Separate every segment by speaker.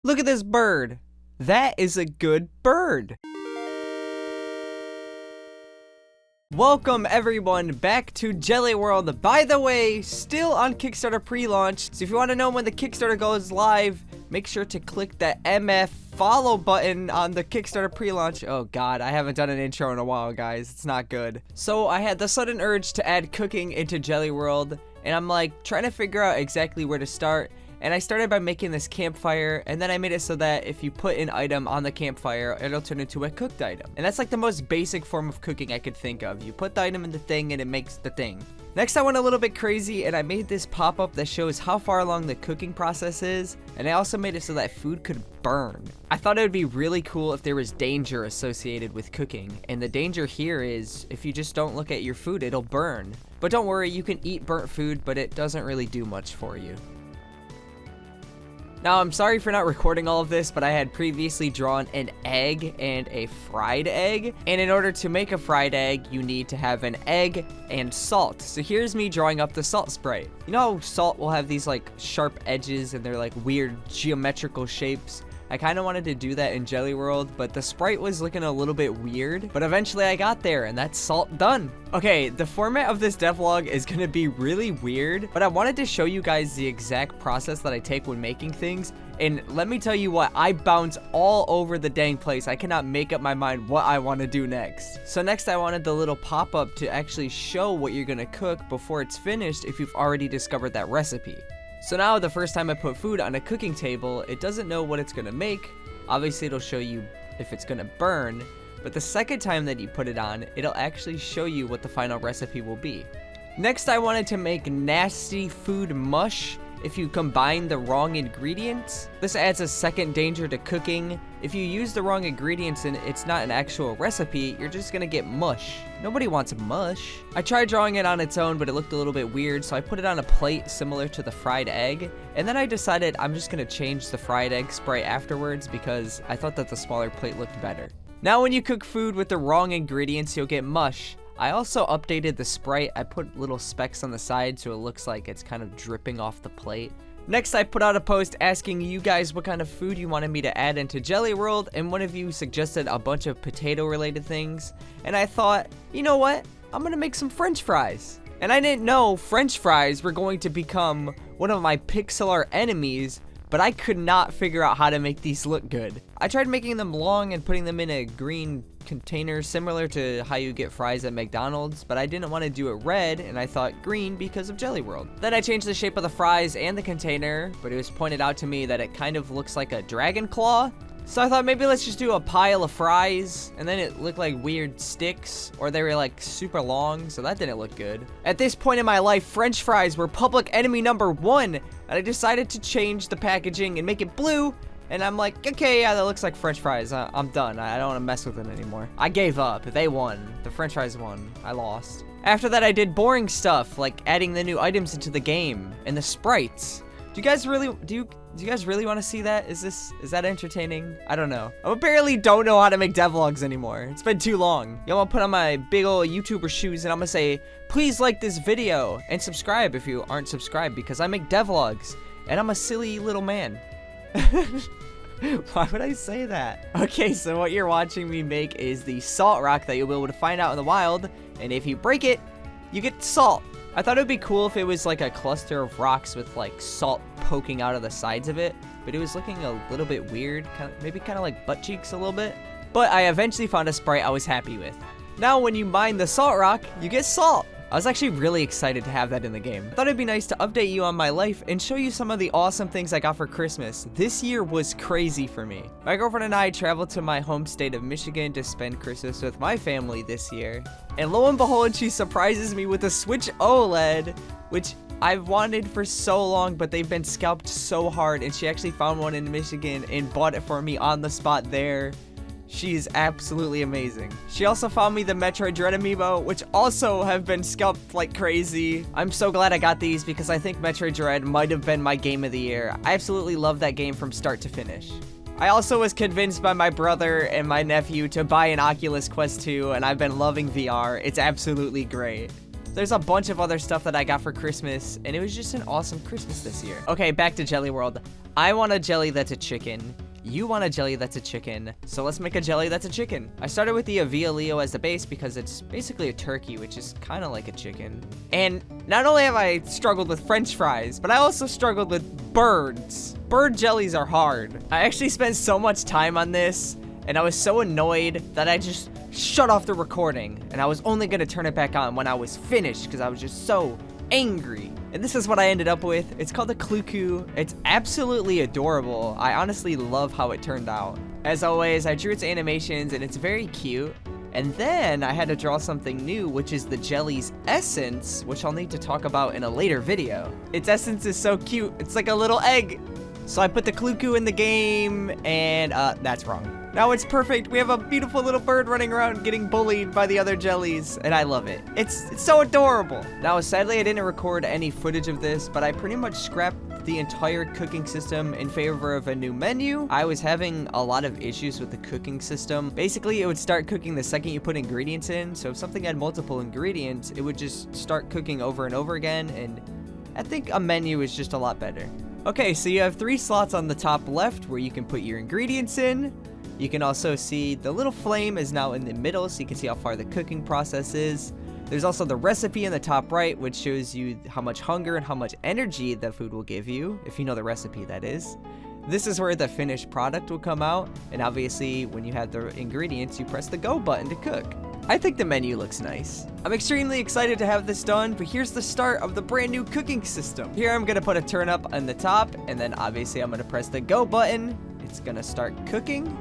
Speaker 1: Look at this bird. That is a good bird. Welcome everyone back to Gelli World. By the way, still on Kickstarter pre-launch. So if you want to know when the Kickstarter goes live, make sure to click that MF follow button on the Kickstarter pre-launch. Oh god, I haven't done an intro in a while, guys. It's not good. So I had the sudden urge to add cooking into Gelli World, and I'm like trying to figure out exactly where to start. And I started by making this campfire, and then I made it so that if you put an item on the campfire, it'll turn into a cooked item. And that's like the most basic form of cooking I could think of. You put the item in the thing, and it makes the thing. Next, I went a little bit crazy, and I made this pop-up that shows how far along the cooking process is, and I also made it so that food could burn. I thought it would be really cool if there was danger associated with cooking, and the danger here is if you just don't look at your food, it'll burn. But don't worry, you can eat burnt food, but it doesn't really do much for you. Now, I'm sorry for not recording all of this, but I had previously drawn an egg and a fried egg. And in order to make a fried egg, you need to have an egg and salt. So here's me drawing up the salt sprite. You know how salt will have these like sharp edges and they're like weird geometrical shapes? I kind of wanted to do that in Gelli World, but the sprite was looking a little bit weird. But eventually I got there, and that's salt done. Okay, the format of this devlog is going to be really weird, but I wanted to show you guys the exact process that I take when making things. And let me tell you what, I bounce all over the dang place. I cannot make up my mind what I want to do next. So next I wanted the little pop-up to actually show what you're going to cook before it's finished if you've already discovered that recipe. So now the first time I put food on a cooking table, it doesn't know what it's gonna make. Obviously it'll show you if it's gonna burn, but the second time that you put it on, it'll actually show you what the final recipe will be. Next, I wanted to make nasty food mush if you combine the wrong ingredients. This adds a second danger to cooking. If you use the wrong ingredients and it's not an actual recipe, you're just gonna get mush. Nobody wants mush. I tried drawing it on its own, but it looked a little bit weird, so I put it on a plate similar to the fried egg. And then I decided I'm just gonna change the fried egg sprite afterwards because I thought that the smaller plate looked better. Now when you cook food with the wrong ingredients, you'll get mush. I also updated the sprite. I put little specks on the side so it looks like it's kind of dripping off the plate. Next, I put out a post asking you guys what kind of food you wanted me to add into Gelli World, and one of you suggested a bunch of potato-related things. And I thought, you know what? I'm gonna make some French fries. And I didn't know French fries were going to become one of my pixel art enemies, but I could not figure out how to make these look good. I tried making them long and putting them in a green container similar to how you get fries at McDonald's, but I didn't want to do it red, and I thought green because of Gelli World. Then I changed the shape of the fries and the container, but it was pointed out to me that it kind of looks like a dragon claw. So I thought maybe let's just do a pile of fries, and then it looked like weird sticks, or they were like super long, so that didn't look good. At this point in my life, French fries were public enemy number 1, and I decided to change the packaging and make it blue. And I'm like, okay, yeah, that looks like French fries. I'm done. I don't want to mess with them anymore. I gave up. They won. The French fries won. I lost. After that, I did boring stuff, like adding the new items into the game and the sprites. Do you guys really want to see that? Is that entertaining? I don't know. I apparently don't know how to make devlogs anymore. It's been too long. Yo, I'm gonna put on my big old YouTuber shoes and I'm gonna say, please like this video and subscribe if you aren't subscribed because I make devlogs and I'm a silly little man. Why would I say that? Okay, so what you're watching me make is the salt rock that you'll be able to find out in the wild, and if you break it, you get salt. I thought it would be cool if it was like a cluster of rocks with like salt poking out of the sides of it, but it was looking a little bit weird, maybe kind of like butt cheeks a little bit. But I eventually found a sprite I was happy with. Now when you mine the salt rock, you get salt. I was actually really excited to have that in the game. I thought it'd be nice to update you on my life and show you some of the awesome things I got for Christmas. This year was crazy for me. My girlfriend and I traveled to my home state of Michigan to spend Christmas with my family this year. And lo and behold, she surprises me with a Switch OLED, which I've wanted for so long, but they've been scalped so hard, and she actually found one in Michigan and bought it for me on the spot there. She's absolutely amazing. She also found me the Metroid Dread amiibo, which also have been scalped like crazy. I'm so glad I got these because I think Metroid Dread might have been my game of the year. I absolutely love that game from start to finish. I also was convinced by my brother and my nephew to buy an Oculus Quest 2, and I've been loving VR. It's absolutely great. There's a bunch of other stuff that I got for Christmas, and it was just an awesome Christmas this year. Okay, back to Gelli World. I want a jelly that's a chicken. You want a jelly that's a chicken, so let's make a jelly that's a chicken. I started with the Avia Leo as the base because it's basically a turkey, which is kind of like a chicken. And not only have I struggled with French fries, but I also struggled with birds. Bird jellies are hard. I actually spent so much time on this, and I was so annoyed that I just shut off the recording, and I was only gonna turn it back on when I was finished because I was just so angry. And this is what I ended up with. It's called a Cluku. It's absolutely adorable. I honestly love how it turned out. As always, I drew its animations and it's very cute. And then I had to draw something new, which is the jelly's essence, which I'll need to talk about in a later video. Its essence is so cute. It's like a little egg. So I put the Cluku in the game, and that's wrong. Now it's perfect. We have a beautiful little bird running around getting bullied by the other jellies, and I love it. It's so adorable. Now, sadly, I didn't record any footage of this, but I pretty much scrapped the entire cooking system in favor of a new menu. I was having a lot of issues with the cooking system. Basically, it would start cooking the second you put ingredients in, so if something had multiple ingredients, it would just start cooking over and over again, and I think a menu is just a lot better. Okay, so you have 3 slots on the top left where you can put your ingredients in. You can also see the little flame is now in the middle, so you can see how far the cooking process is. There's also the recipe in the top right, which shows you how much hunger and how much energy the food will give you, if you know the recipe, that is. This is where the finished product will come out, and obviously when you have the ingredients, you press the go button to cook. I think the menu looks nice. I'm extremely excited to have this done, but here's the start of the brand new cooking system. Here I'm gonna put a turnip on the top, and then obviously I'm gonna press the go button. It's gonna start cooking.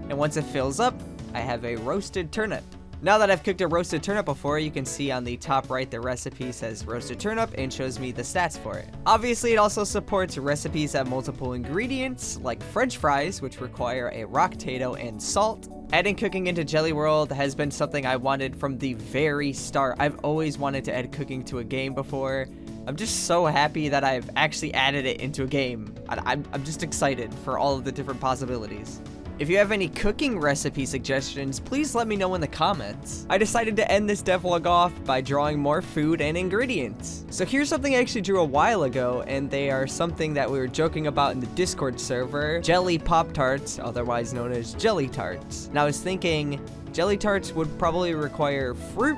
Speaker 1: And once it fills up, I have a roasted turnip. Now that I've cooked a roasted turnip before, you can see on the top right the recipe says roasted turnip and shows me the stats for it. Obviously, it also supports recipes that have multiple ingredients, like French fries, which require a rock potato and salt. Adding cooking into Gelli World has been something I wanted from the very start. I've always wanted to add cooking to a game before. I'm just so happy that I've actually added it into a game. I'm just excited for all of the different possibilities. If you have any cooking recipe suggestions, please let me know in the comments. I decided to end this devlog off by drawing more food and ingredients. So here's something I actually drew a while ago, and they are something that we were joking about in the Discord server. Jelly Pop-Tarts, otherwise known as Jelly Tarts. Now I was thinking Jelly Tarts would probably require fruit,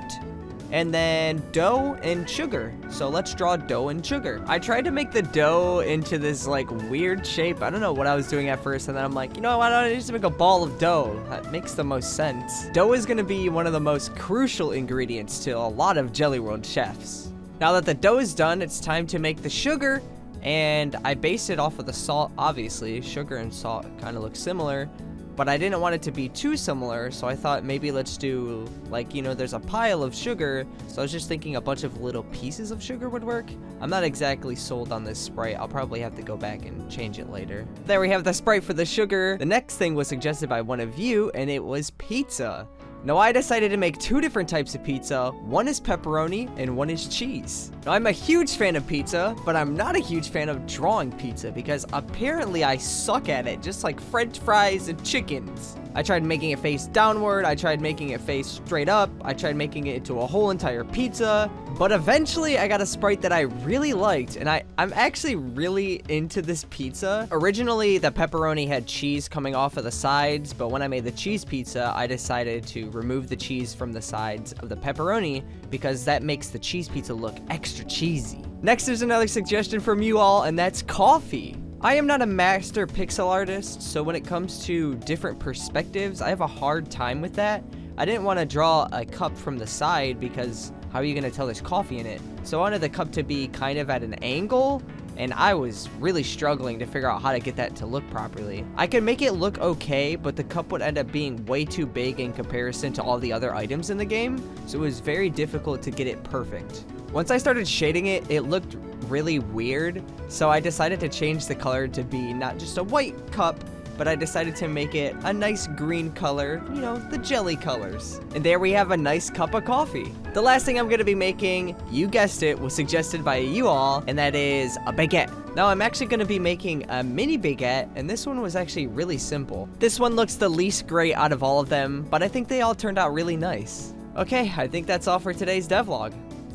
Speaker 1: and then dough and sugar. So let's draw dough and sugar. I tried to make the dough into this like weird shape. I don't know what I was doing at first, and then I'm like, you know what, I just make a ball of dough. That makes the most sense. Dough is gonna be one of the most crucial ingredients to a lot of Gelli World chefs. Now that the dough is done, it's time to make the sugar, and I based it off of the salt, obviously. Sugar and salt kind of look similar, but I didn't want it to be too similar, so I thought maybe let's do, like, you know, there's a pile of sugar, so I was just thinking a bunch of little pieces of sugar would work. I'm not exactly sold on this Sprite. I'll probably have to go back and change it later. There we have the Sprite for the sugar. The next thing was suggested by one of you, and it was pizza. Now I decided to make 2 different types of pizza. One is pepperoni and one is cheese. Now I'm a huge fan of pizza, but I'm not a huge fan of drawing pizza because apparently I suck at it, just like French fries and chickens. I tried making it face downward, I tried making it face straight up, I tried making it into a whole entire pizza, but eventually I got a Sprite that I really liked, and I'm actually really into this pizza. Originally, the pepperoni had cheese coming off of the sides, but when I made the cheese pizza, I decided to remove the cheese from the sides of the pepperoni because that makes the cheese pizza look extra cheesy. Next, there's another suggestion from you all, and that's coffee. I am not a master pixel artist, so when it comes to different perspectives, I have a hard time with that. I didn't want to draw a cup from the side because how are you going to tell there's coffee in it? So I wanted the cup to be kind of at an angle, and I was really struggling to figure out how to get that to look properly. I could make it look okay, but the cup would end up being way too big in comparison to all the other items in the game, so it was very difficult to get it perfect. Once I started shading it, it looked really weird, so I decided to change the color to be not just a white cup, but I decided to make it a nice green color, you know, the jelly colors. And there we have a nice cup of coffee. The last thing I'm gonna be making, you guessed it, was suggested by you all, and that is a baguette. Now I'm actually gonna be making a mini baguette, and this one was actually really simple. This one looks the least great out of all of them, but I think they all turned out really nice. Okay, I think that's all for today's devlog.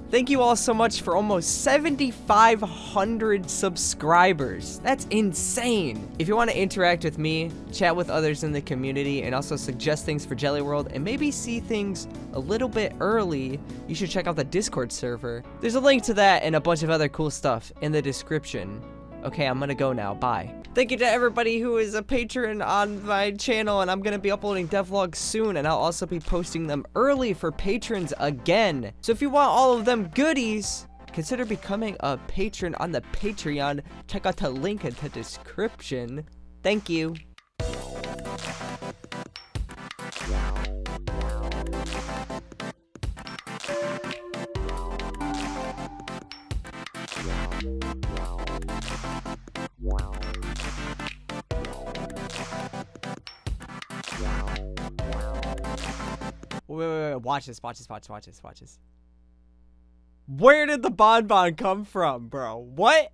Speaker 1: Thank you all so much for almost 7,500 subscribers. That's insane. If you want to interact with me, chat with others in the community, and also suggest things for Gelli World, and maybe see things a little bit early, you should check out the Discord server. There's a link to that and a bunch of other cool stuff in the description. Okay, I'm gonna go now. Bye. Thank you to everybody who is a patron on my channel, and I'm gonna be uploading devlogs soon, and I'll also be posting them early for patrons again. So if you want all of them goodies, consider becoming a patron on the Patreon. Check out the link in the description. Thank you. Wait, watch this. Where did the bonbon come from, bro? What?